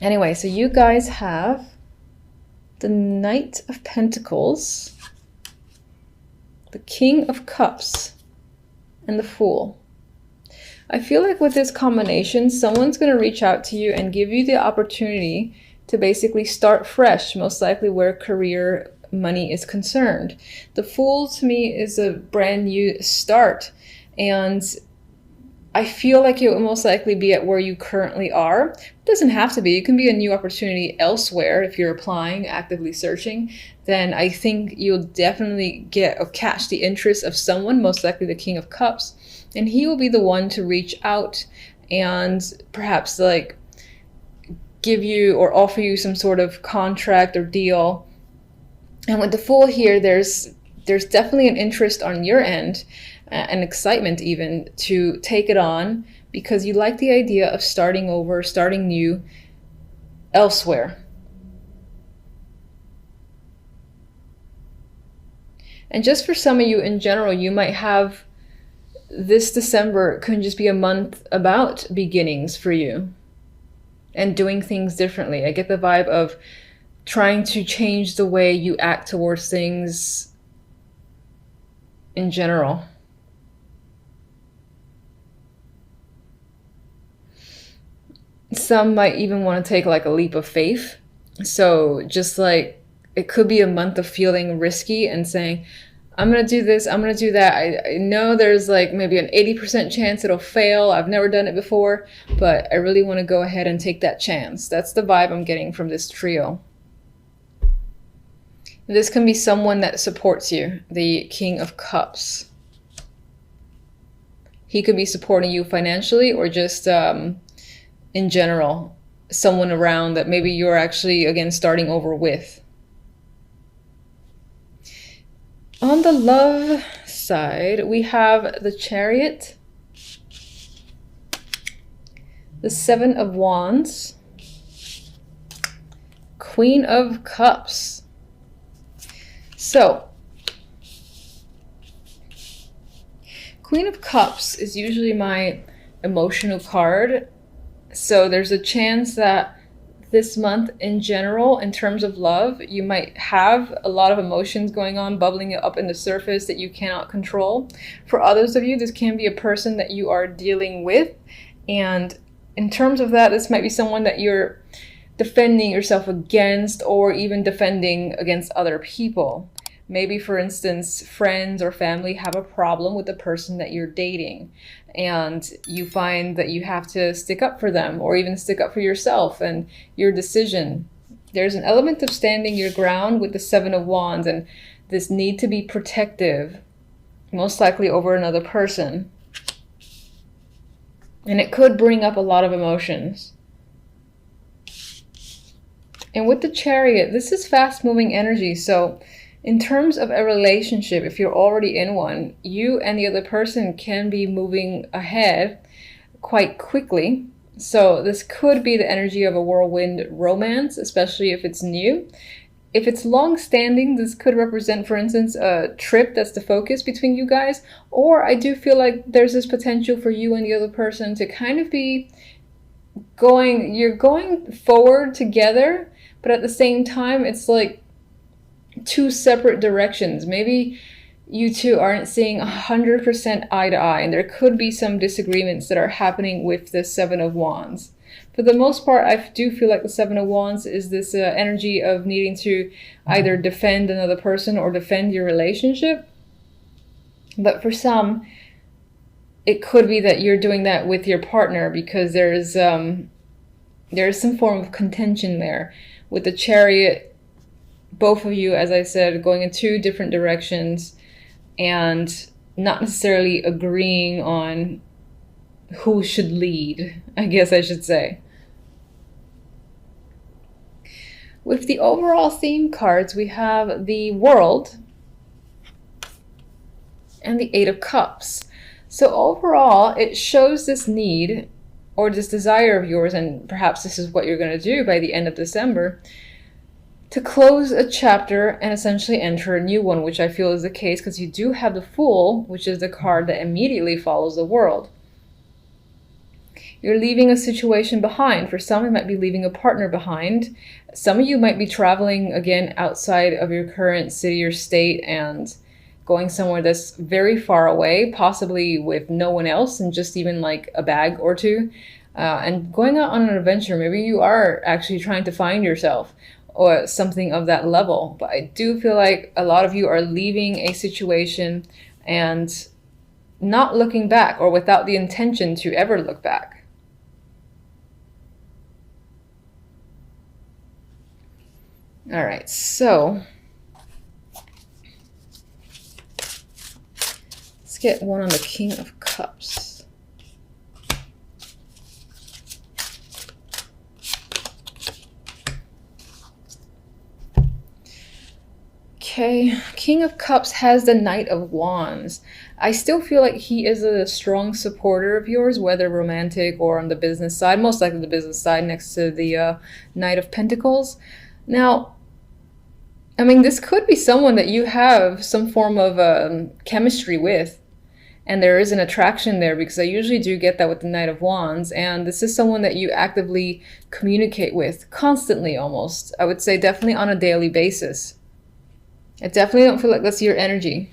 Anyway, so you guys have the Knight of Pentacles, the King of Cups, and the Fool. I feel like with this combination, someone's going to reach out to you and give you the opportunity to basically start fresh, most likely where career money is concerned. The Fool to me is a brand new start, and I feel like it will most likely be at where you currently are. It doesn't have to be. It can be a new opportunity elsewhere. If you're applying, actively searching, then I think you'll definitely get or catch the interest of someone, most likely the King of Cups, and he will be the one to reach out and perhaps like give you or offer you some sort of contract or deal. And with the Fool here, there's definitely an interest on your end, and excitement even, to take it on because you like the idea of starting over, starting new elsewhere. And just for some of you in general, you might have this December can just be a month about beginnings for you and doing things differently. I get the vibe of trying to change the way you act towards things in general. Some might even want to take like a leap of faith. So just like it could be a month of feeling risky and saying, I'm going to do this, I'm going to do that. I know there's like maybe an 80% chance it'll fail. I've never done it before, but I really want to go ahead and take that chance. That's the vibe I'm getting from this trio. This can be someone that supports you, the King of Cups. He could be supporting you financially or just in general, someone around that maybe you're actually, again, starting over with. On the love side, we have the Chariot, the Seven of Wands, Queen of Cups. So, Queen of Cups is usually my emotional card. So there's a chance that this month in general, in terms of love, you might have a lot of emotions going on, bubbling up in the surface that you cannot control. For others of you, this can be a person that you are dealing with. And in terms of that, this might be someone that you're defending yourself against, or even defending against other people. Maybe, for instance, friends or family have a problem with the person that you're dating, and you find that you have to stick up for them or even stick up for yourself and your decision. There's an element of standing your ground with the Seven of Wands and this need to be protective, most likely over another person. And it could bring up a lot of emotions. And with the Chariot, this is fast-moving energy. So in terms of a relationship, if you're already in one, you and the other person can be moving ahead quite quickly. So this could be the energy of a whirlwind romance, especially if it's new. If it's long-standing, this could represent, for instance, a trip that's the focus between you guys. Or I do feel like there's this potential for you and the other person to kind of be you're going forward together, but at the same time, it's like two separate directions. Maybe you two aren't seeing 100% eye to eye, and there could be some disagreements that are happening with the Seven of Wands. For the most part, I do feel like the Seven of Wands is this energy of needing to either defend another person or defend your relationship. But for some, it could be that you're doing that with your partner because there's some form of contention there. With the Chariot, both of you, as I said, going in two different directions and not necessarily agreeing on who should lead, I guess I should say. With the overall theme cards, we have the World and the Eight of Cups. So overall, it shows this need or this desire of yours, and perhaps this is what you're going to do by the end of December, to close a chapter and essentially enter a new one, which I feel is the case because you do have the Fool, which is the card that immediately follows the World. You're leaving a situation behind. For some, it might be leaving a partner behind. Some of you might be traveling again outside of your current city or state and going somewhere that's very far away, possibly with no one else and just even like a bag or two, and going out on an adventure. Maybe you are actually trying to find yourself or something of that level. But I do feel like a lot of you are leaving a situation and not looking back, or without the intention to ever look back. All right, so let's get one on the King of Cups. Okay, King of Cups has the Knight of Wands. I still feel like he is a strong supporter of yours, whether romantic or on the business side, most likely the business side next to the Knight of Pentacles. Now, I mean, this could be someone that you have some form of chemistry with, and there is an attraction there, because I usually do get that with the Knight of Wands, and this is someone that you actively communicate with constantly, almost. I would say definitely on a daily basis. I definitely don't feel like that's your energy.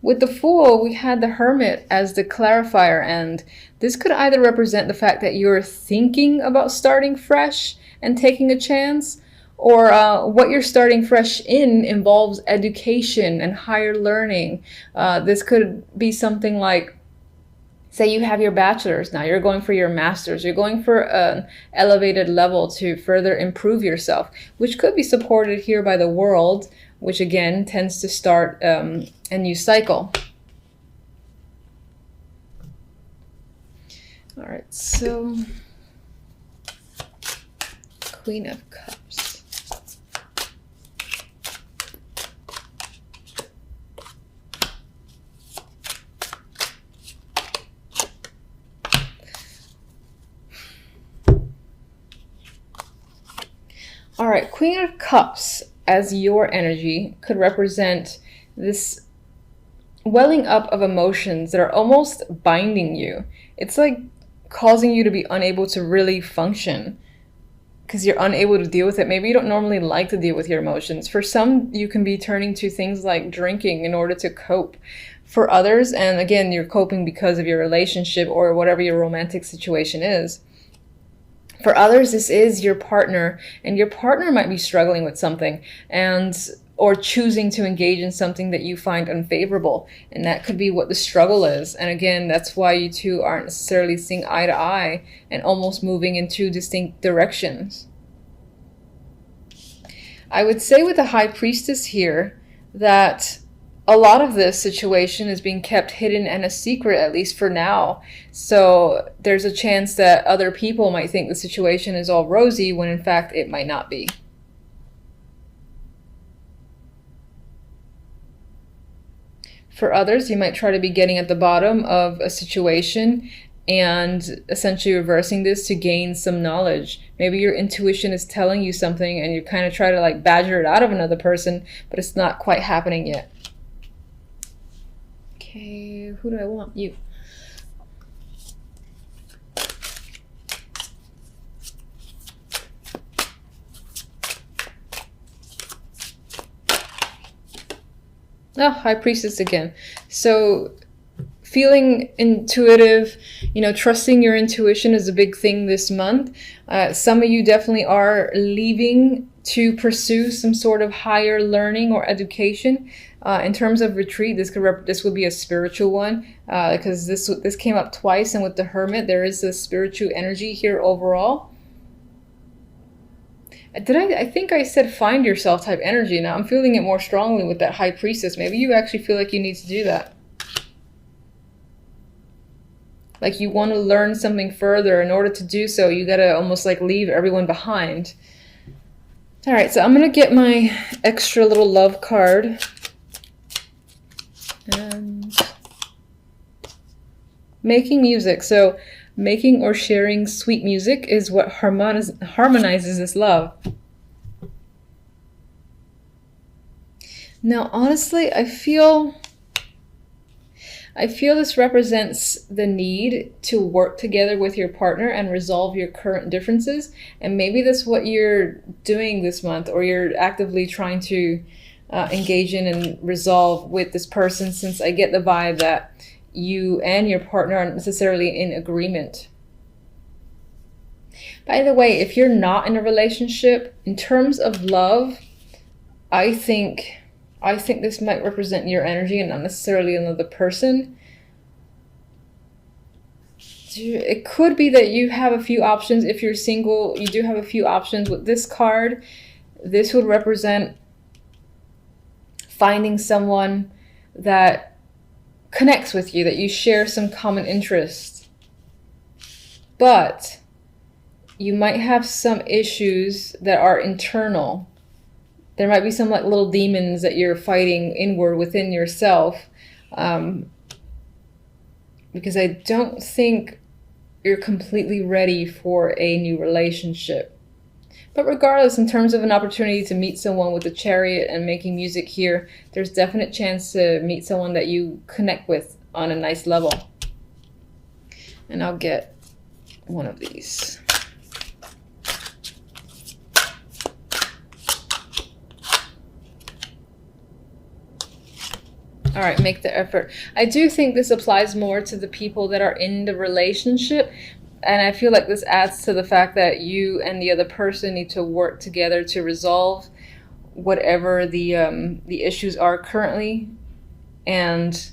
With the Fool, we had the Hermit as the clarifier, and this could either represent the fact that you're thinking about starting fresh and taking a chance, or what you're starting fresh in involves education and higher learning. This could be something like, say you have your bachelor's, now you're going for your master's, you're going for an elevated level to further improve yourself, which could be supported here by the World, which again tends to start a new cycle. All right, so Queen of Cups. All right, Queen of Cups as your energy could represent this welling up of emotions that are almost binding you. It's like causing you to be unable to really function because you're unable to deal with it. Maybe you don't normally like to deal with your emotions. For some, you can be turning to things like drinking in order to cope. For others, and again, you're coping because of your relationship or whatever your romantic situation is. For others, this is your partner, and your partner might be struggling with something or choosing to engage in something that you find unfavorable. And that could be what the struggle is. And again, that's why you two aren't necessarily seeing eye to eye and almost moving in two distinct directions. I would say with the High Priestess here that a lot of this situation is being kept hidden and a secret, at least for now. So there's a chance that other people might think the situation is all rosy when in fact it might not be. For others, you might try to be getting at the bottom of a situation and essentially reversing this to gain some knowledge. Maybe your intuition is telling you something and you kind of try to like badger it out of another person, but it's not quite happening yet. Okay, who do I want? You. Oh, High Priestess again. So feeling intuitive, trusting your intuition is a big thing this month. Some of you definitely are leaving to pursue some sort of higher learning or education. In terms of retreat, this would be a spiritual one, because this came up twice, and with the Hermit, there is a spiritual energy here overall. I think I said find yourself type energy. Now I'm feeling it more strongly with that High Priestess. Maybe you actually feel like you need to do that. Like you want to learn something further. In order to do so, you gotta almost like leave everyone behind. All right, so I'm gonna get my extra little love card. And making music. So making or sharing sweet music is what harmonizes this love. Now, honestly, I feel I feel this represents the need to work together with your partner and resolve your current differences. And maybe that's what you're doing this month, or you're actively trying to engage in and resolve with this person, since I get the vibe that you and your partner aren't necessarily in agreement. By the way, if you're not in a relationship, in terms of love, I think this might represent your energy and not necessarily another person. It could be that you have a few options. If you're single, you do have a few options. With this card, this would represent finding someone that connects with you, that you share some common interests. But you might have some issues that are internal. There might be some like little demons that you're fighting inward within yourself, because I don't think you're completely ready for a new relationship. But regardless, in terms of an opportunity to meet someone with the Chariot and making music here, there's definite chance to meet someone that you connect with on a nice level. And I'll get one of these. All right, make the effort. I do think this applies more to the people that are in the relationship. And I feel like this adds to the fact that you and the other person need to work together to resolve whatever the issues are currently. And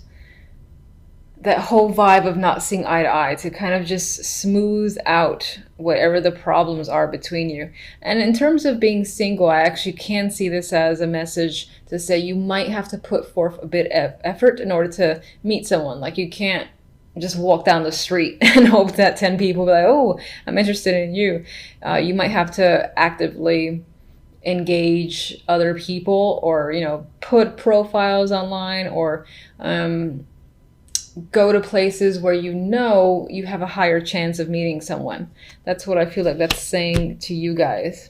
that whole vibe of not seeing eye to eye, to kind of just smooth out whatever the problems are between you. And in terms of being single, I actually can see this as a message to say you might have to put forth a bit of effort in order to meet someone. Like, you can't just walk down the street and hope that 10 people be like, oh, I'm interested in you. You might have to actively engage other people, or, you know, put profiles online, or go to places where you know you have a higher chance of meeting someone. That's what I feel like that's saying to you guys.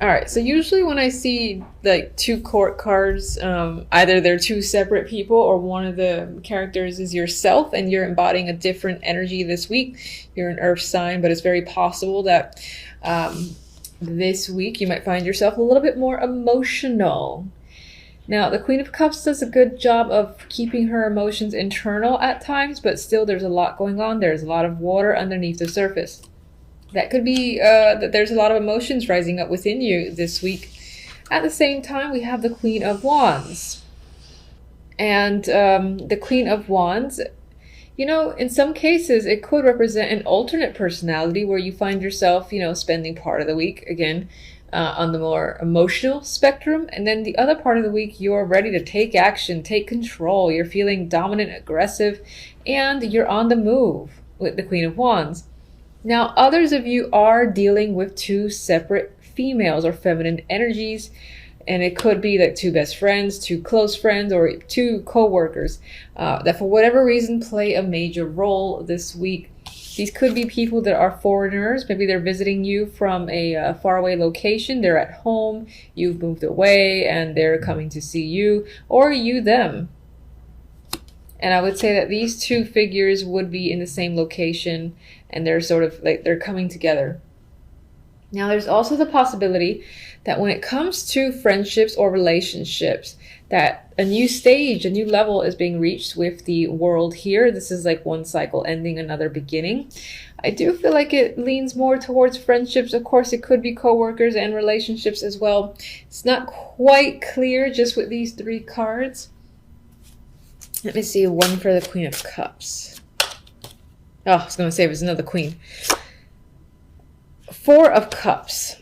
All right, so usually when I see like two court cards, either they're two separate people, or one of the characters is yourself and you're embodying a different energy this week. You're an earth sign, but it's very possible that this week you might find yourself a little bit more emotional. Now, the Queen of Cups does a good job of keeping her emotions internal at times, but still there's a lot going on. There's a lot of water underneath the surface. That could be that there's a lot of emotions rising up within you this week. At the same time, we have the Queen of Wands. And the Queen of Wands, you know, in some cases, it could represent an alternate personality where you find yourself, you know, spending part of the week, again, on the more emotional spectrum. And then the other part of the week, you're ready to take action, take control. You're feeling dominant, aggressive, and you're on the move with the Queen of Wands. Now, others of you are dealing with two separate females or feminine energies, and it could be like two best friends, two close friends, or two co-workers that for whatever reason play a major role this week. These could be people that are foreigners. Maybe they're visiting you from a faraway location. They're at home, you've moved away, and they're coming to see you, or you them. And I would say that these two figures would be in the same location, and they're sort of like they're coming together. Now, there's also the possibility that when it comes to friendships or relationships, that a new stage, a new level is being reached with the world here. This is like one cycle ending, another beginning. I do feel like it leans more towards friendships. Of course, it could be co-workers and relationships as well. It's not quite clear just with these three cards. Let me see one for the Queen of Cups. Oh, I was going to say it was another queen. Four of Cups.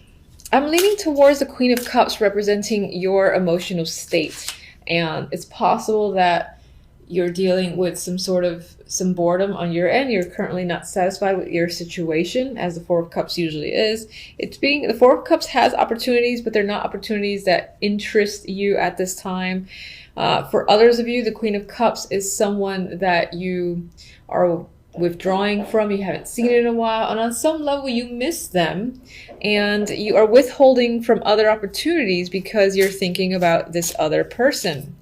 I'm leaning towards the Queen of Cups representing your emotional state. And it's possible that you're dealing with some boredom on your end. You're currently not satisfied with your situation, as the Four of Cups usually is. The Four of Cups has opportunities, but they're not opportunities that interest you at this time. For others of you, the Queen of Cups is someone that you are withdrawing from, you haven't seen it in a while, and on some level you miss them, and you are withholding from other opportunities because you're thinking about this other person.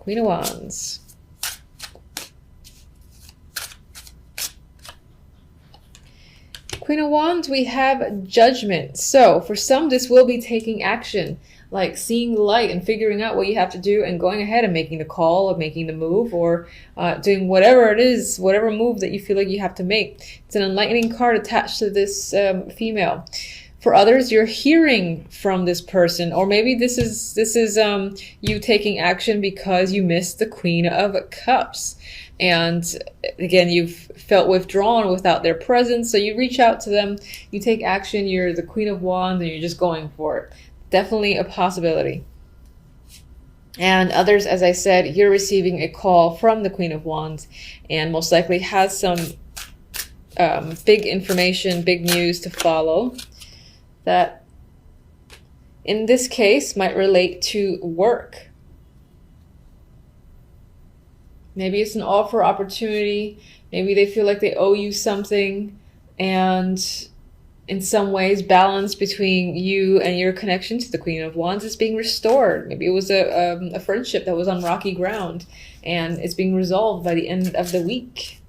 Queen of Wands. Queen of Wands, we have Judgment. So for some, this will be taking action, like seeing the light and figuring out what you have to do and going ahead and making the call or making the move, or doing whatever it is, whatever move that you feel like you have to make. It's an enlightening card attached to this female. For others, you're hearing from this person, or maybe this is you taking action because you missed the Queen of Cups. And again, you've felt withdrawn without their presence, so you reach out to them, you take action, you're the Queen of Wands, and you're just going for it. Definitely a possibility. And others, as I said, you're receiving a call from the Queen of Wands, and most likely has some big information, big news to follow, that in this case might relate to work. Maybe it's an offer opportunity. Maybe they feel like they owe you something, and in some ways balance between you and your connection to the Queen of Wands is being restored. Maybe it was a friendship that was on rocky ground and it's being resolved by the end of the week.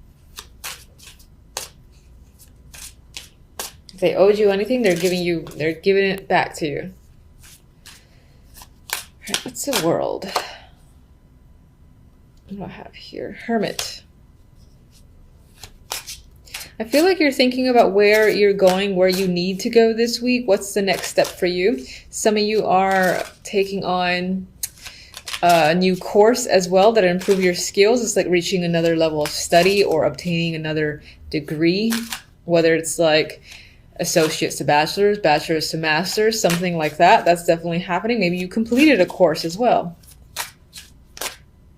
If they owed you anything, they're giving it back to you. All right, what's the World? What do I have here? Hermit. I feel like you're thinking about where you're going, where you need to go this week. What's the next step for you? Some of you are taking on a new course as well that improve your skills. It's like reaching another level of study or obtaining another degree, whether it's like associates to bachelor's, bachelor's to master's, something like that. That's definitely happening. Maybe you completed a course as well.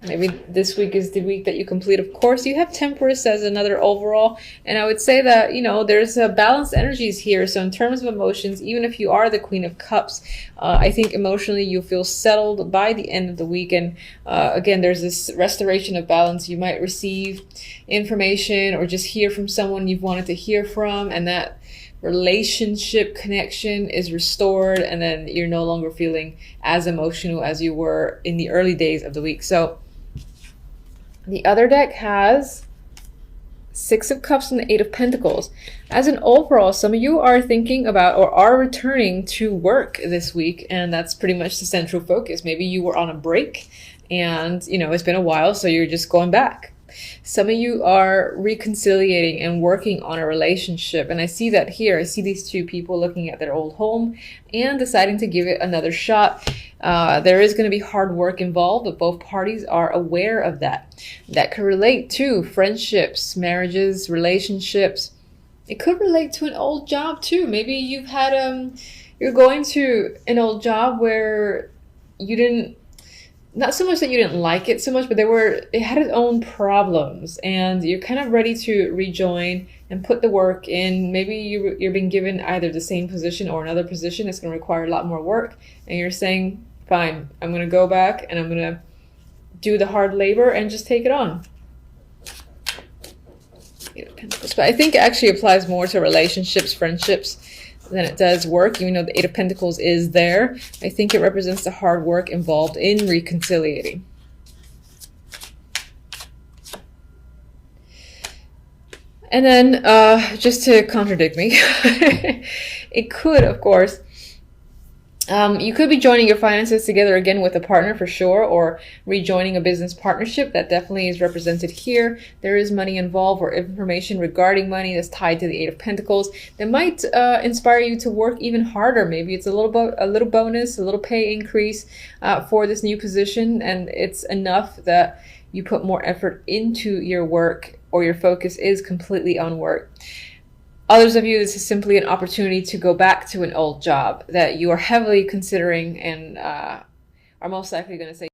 Maybe this week is the week that you complete. Of course, you have Temperance as another overall. And I would say that, you know, there's a balanced energies here. So in terms of emotions, even if you are the Queen of Cups, I think emotionally you'll feel settled by the end of the week. And again, there's this restoration of balance. You might receive information or just hear from someone you've wanted to hear from, and that relationship connection is restored, and then you're no longer feeling as emotional as you were in the early days of the week. So the other deck has Six of Cups and the Eight of Pentacles. As an overall, some of you are thinking about or are returning to work this week, and that's pretty much the central focus. Maybe you were on a break and, you know, it's been a while, so you're just going back. Some of you are reconciliating and working on a relationship, and I see that here. I see these two people looking at their old home and deciding to give it another shot. There is going to be hard work involved, but both parties are aware of that. That could relate to friendships, marriages, relationships. It could relate to an old job too. Maybe you've had you're going to an old job where you didn't, not so much that you didn't like it so much, but it had its own problems, and you're kind of ready to rejoin and put the work in. Maybe you're being given either the same position or another position that's going to require a lot more work, and you're saying, fine, I'm going to go back and I'm going to do the hard labor and just take it on. But I think it actually applies more to relationships, friendships, than it does work. Even though the Eight of Pentacles is there, I think it represents the hard work involved in reconciliating. And then just to contradict me, it could, of course, you could be joining your finances together again with a partner for sure, or rejoining a business partnership. That definitely is represented here. There is money involved or information regarding money that's tied to the Eight of Pentacles that might inspire you to work even harder. Maybe it's a little bonus, a little pay increase for this new position, and it's enough that you put more effort into your work, or your focus is completely on work. Others of you, this is simply an opportunity to go back to an old job that you are heavily considering and are most likely going to say